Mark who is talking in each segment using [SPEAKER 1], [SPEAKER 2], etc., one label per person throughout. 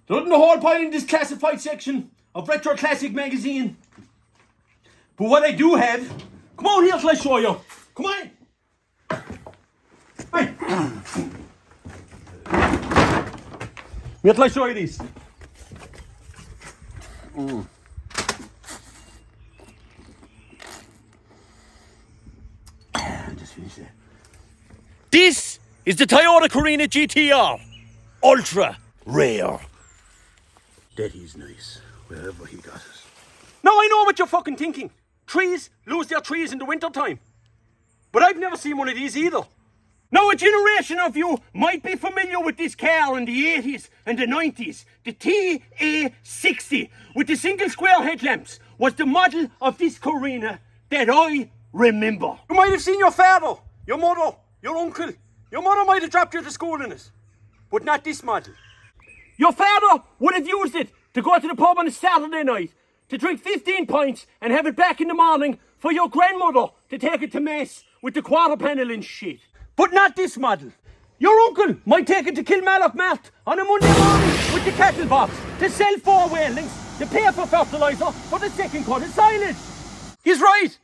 [SPEAKER 1] There wasn't a whole pile in this classified section of Retro Classic magazine. But what I do have, come on here till I show you. Come on. Hey. Wait till I show you this. Just finish that. This is the Toyota Carina GTR. Ultra rare. That is nice, wherever he got it. Now I know what you're fucking thinking. Trees lose their trees in the winter time. But I've never seen one of these either. Now a generation of you might be familiar with this car in the 80s and the 90s. The TA60 with the single square headlamps was the model of this Carina that I remember. You might have seen your father, your mother, your uncle. Your mother might have dropped you to school in it. But not this model. Your father would have used it to go to the pub on a Saturday night, to drink 15 pints and have it back in the morning for your grandmother to take it to mass with the quarter panel and shit. But not this model. Your uncle might take it to Kilmallock Mart on a Monday morning with the cattle box to sell 4 whalings, to pay for fertiliser for the second cut of silage. He's right.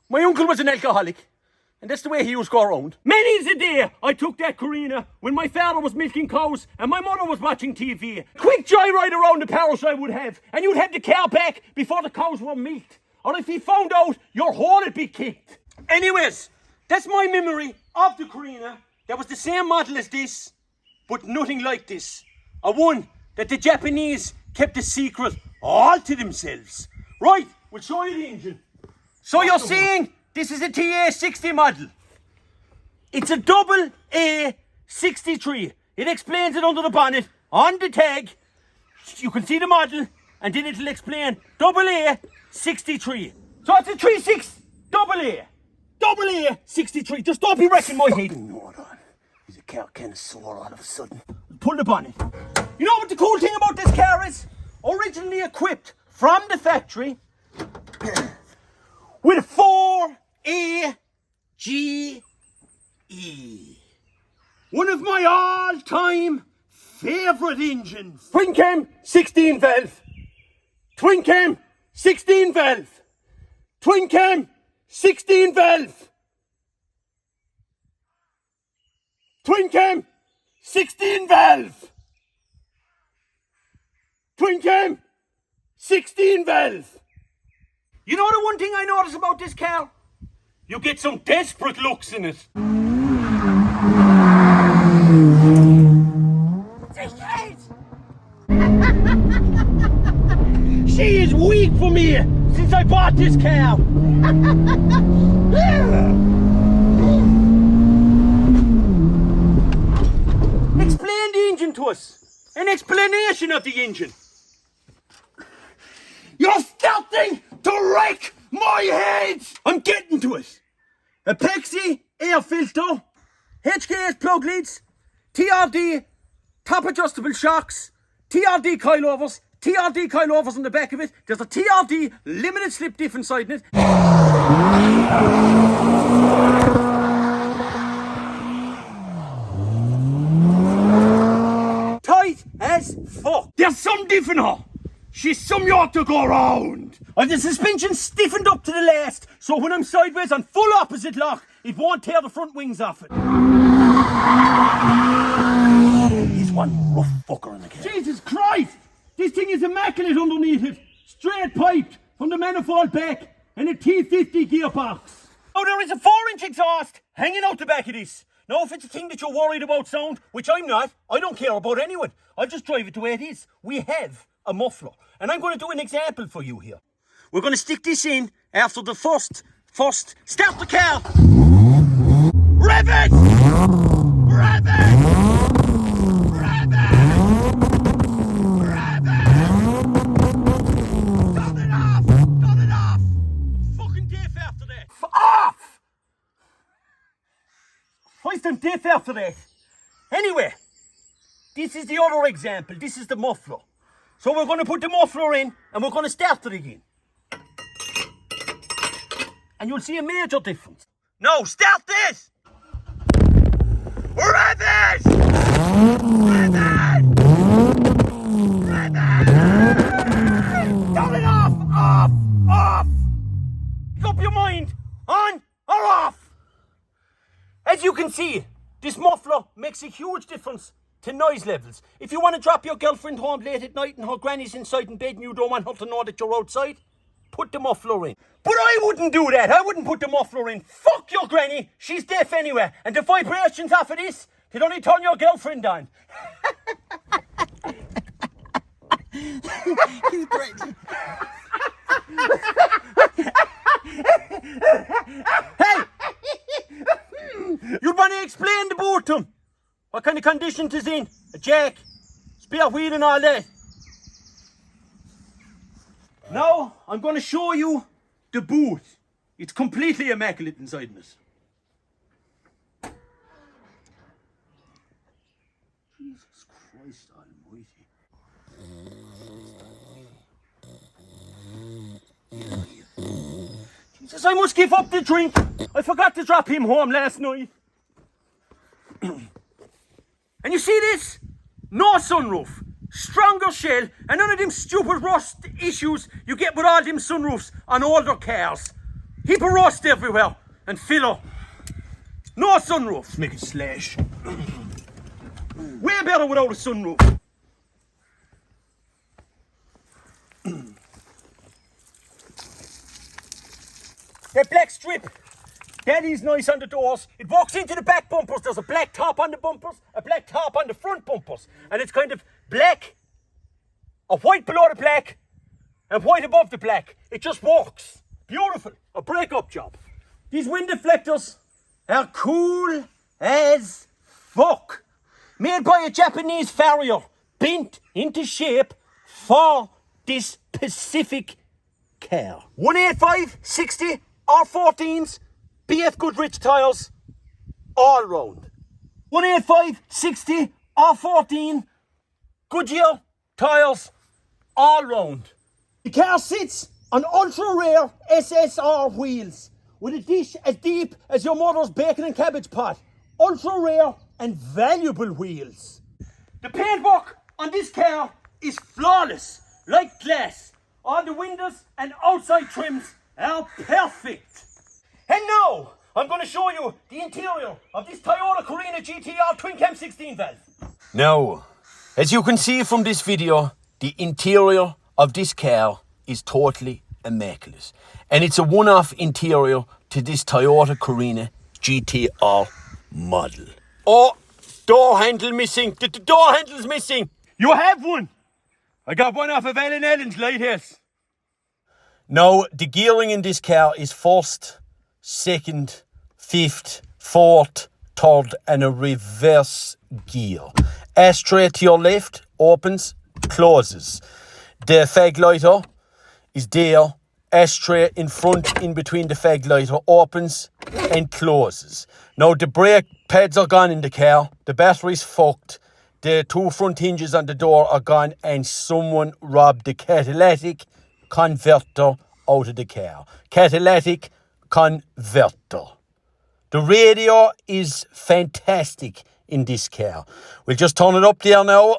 [SPEAKER 1] My uncle was an alcoholic. And that's the way he used to go around. Many's a day I took that Carina when my father was milking cows and my mother was watching TV. Quick joyride around the parish I would have, and you'd have the car back before the cows were milked. Or if he found out, your horn would be kicked. Anyways, that's my memory of the Carina. That was the same model as this, but nothing like this. A one that the Japanese kept a secret all to themselves. Right, we'll show you the engine. So you're seeing... this is a TA60 model. It's a double A63. It explains it under the bonnet, on the tag. You can see the model, and then it'll explain double A63. So it's a 36 double A. Double A63. Just don't be wrecking my head. Hold on. He's a car kind of sore all of a sudden. Pull the bonnet. You know what the cool thing about this car is? Originally equipped from the factory with 4 AGE. One of my all-time favourite engines. Twin cam, 16 valve. Twin cam, 16 valve. Twin cam, 16 valve. Twin cam, 16 valve. Twin cam, 16 valve. You know the one thing I notice about this car? You get some desperate looks in it. She is weak for me since I bought this car. Explain the engine to us. An explanation of the engine. You're starting to wreck my head! I'm getting to it. A Pexi air filter, HKS plug leads, TRD top adjustable shocks, TRD coilovers on the back of it. There's a TRD limited slip diff inside it. Tight as fuck. There's some diff in her. She's some yacht to go round. I've the suspension stiffened up to the last, so when I'm sideways on full opposite lock, it won't tear the front wings off it. He's one rough fucker in the car. Jesus Christ! This thing is immaculate underneath it. Straight piped from the manifold back and a T50 gearbox. Oh, there is a 4-inch exhaust hanging out the back of this. Now, if it's a thing that you're worried about sound, which I'm not, I don't care about anyone. I'll just drive it the way it is. We have a muffler. And I'm going to do an example for you here. We're going to stick this in after the first, start the car. Rev it! Rev it! Rev it! Rev it! Turn it off! Turn it off! Fucking deaf after that. Off! Christ, I'm deaf after that. Anyway, this is the other example. This is the muffler. So we're going to put the muffler in and we're going to start it again. And you'll see a major difference. No, start this! Rev it! Rev it! can see, this muffler makes a huge difference to noise levels. If you want to drop your girlfriend home late at night and her granny's inside in bed and you don't want her to know that you're outside, put the muffler in. But I wouldn't do that. I wouldn't put the muffler in. Fuck your granny. She's deaf anyway. And the vibrations off of this, they'd only turn your girlfriend on.
[SPEAKER 2] He's great.
[SPEAKER 1] Hey! You'd want to explain the boat to him. What kind of condition 'tis in? A jack, spare wheel and all that. Now, I'm going to show you the boot. It's completely immaculate inside this. Jesus Christ almighty. Jesus, I must give up the drink. I forgot to drop him home last night. And you see this? No sunroof. Stronger shell, and none of them stupid rust issues you get with all them sunroofs on older cars. Heap of rust everywhere, and filler. No sunroof. Make it slash. Way better without a sunroof. That black strip, that is nice on the doors. It walks into the back bumpers. There's a black top on the bumpers, a black top on the front bumpers. And it's kind of black, a white below the black, and white above the black. It just works. Beautiful. A break-up job. These wind deflectors are cool as fuck. Made by a Japanese farrier, bent into shape for this specific car. 185, 60, R14s, BF Goodrich tyres, all round. 185, 60, R14, Goodyear tyres, all round. The car sits on ultra-rare SSR wheels with a dish as deep as your mother's bacon and cabbage pot. Ultra-rare and valuable wheels. The paintwork on this car is flawless, like glass. All the windows and outside trims are perfect. And now, I'm going to show you the interior of this Toyota Carina GTR twin cam 16 valve. Now, as you can see from this video, the interior of this car is totally immaculate. And it's a one-off interior to this Toyota Carina GTR model. Oh, door handle missing. The door handle's missing. You have one. I got one off of Alan Allen's lighthouse. Now, the gearing in this car is first, second, fifth, fourth, third, and a reverse gear. Ashtray to your left opens, closes. The fag lighter is there. Ashtray in front, in between the fag lighter, opens and closes. Now, the brake pads are gone in the car. The battery's fucked. The two front hinges on the door are gone, and someone robbed the catalytic converter out of the car. Catalytic converter. The radio is fantastic in this car. We'll just turn it up there now.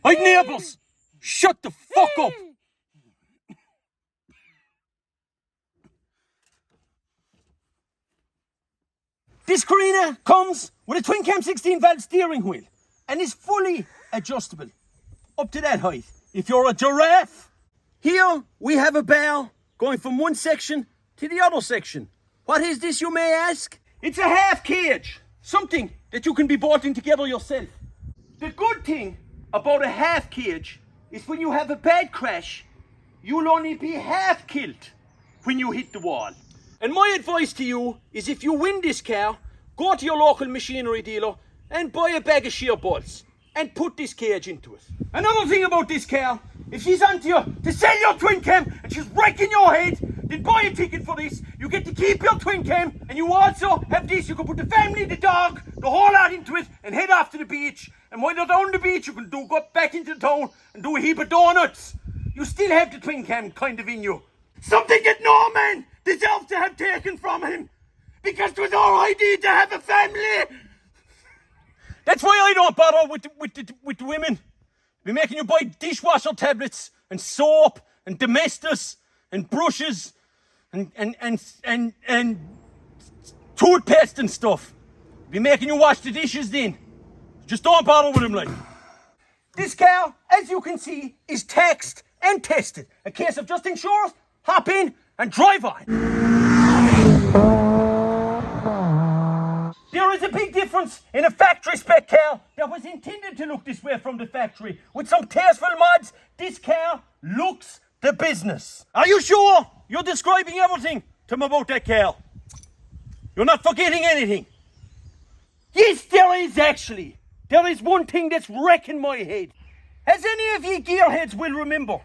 [SPEAKER 1] Hey neighbours, shut the fuck up. This Carina comes with a twin cam 16 valve steering wheel and is fully adjustable up to that height. If you're a giraffe, here we have a bar going from one section to the other section. What is this, you may ask? It's a half cage, something that you can be bolting together yourself. The good thing about a half cage is when you have a bad crash, you'll only be half killed when you hit the wall. And my advice to you is, if you win this car, go to your local machinery dealer and buy a bag of shear bolts and put this cage into it. Another thing about this car, if she's onto you to sell your twin cam and she's wrecking your head, then buy a ticket for this. You get to keep your twin cam, and you also have this. You can put the family, the dog, the whole lot into it and head off to the beach. And while you're down the beach, you can go back into the town and do a heap of donuts. You still have the twin cam kind of in you. Something that no man deserves to have taken from him. Because it was our idea to have a family. That's why I don't bother with the women. Be making you buy dishwasher tablets and soap and domestos and brushes and toothpaste and stuff. Be making you wash the dishes then. Just don't bother with them, like. This car, as you can see, is taxed and tested. A case of just insurance, hop in and drive on. There is a big difference in a factory spec car that was intended to look this way from the factory. With some tasteful mods, this car looks the business. Are you sure you're describing everything to me about that car? You're not forgetting anything? Yes, there is actually. There is one thing that's wrecking my head. As any of ye gearheads will remember,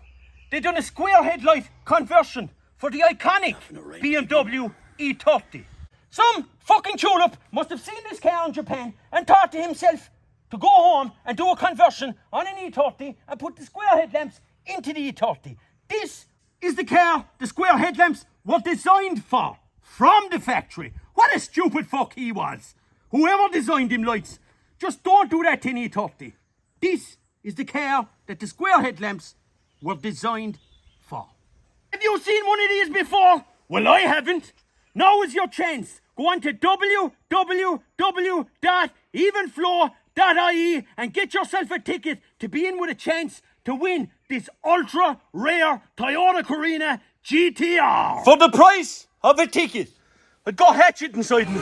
[SPEAKER 1] they done a square headlight conversion for the iconic BMW E30. Some fucking tulip must have seen this car in Japan and thought to himself to go home and do a conversion on an E30 and put the square headlamps into the E30. This is the car the square headlamps were designed for, from the factory. What a stupid fuck he was. Whoever designed him lights, just don't do that to an E30. This is the car that the square headlamps were designed for. Have you seen one of these before? Well, I haven't. Now is your chance. Go on to www.evenflow.ie and get yourself a ticket to be in with a chance to win this ultra rare Toyota Carina GTR. For the price of a ticket, I'd go hatchet inside me.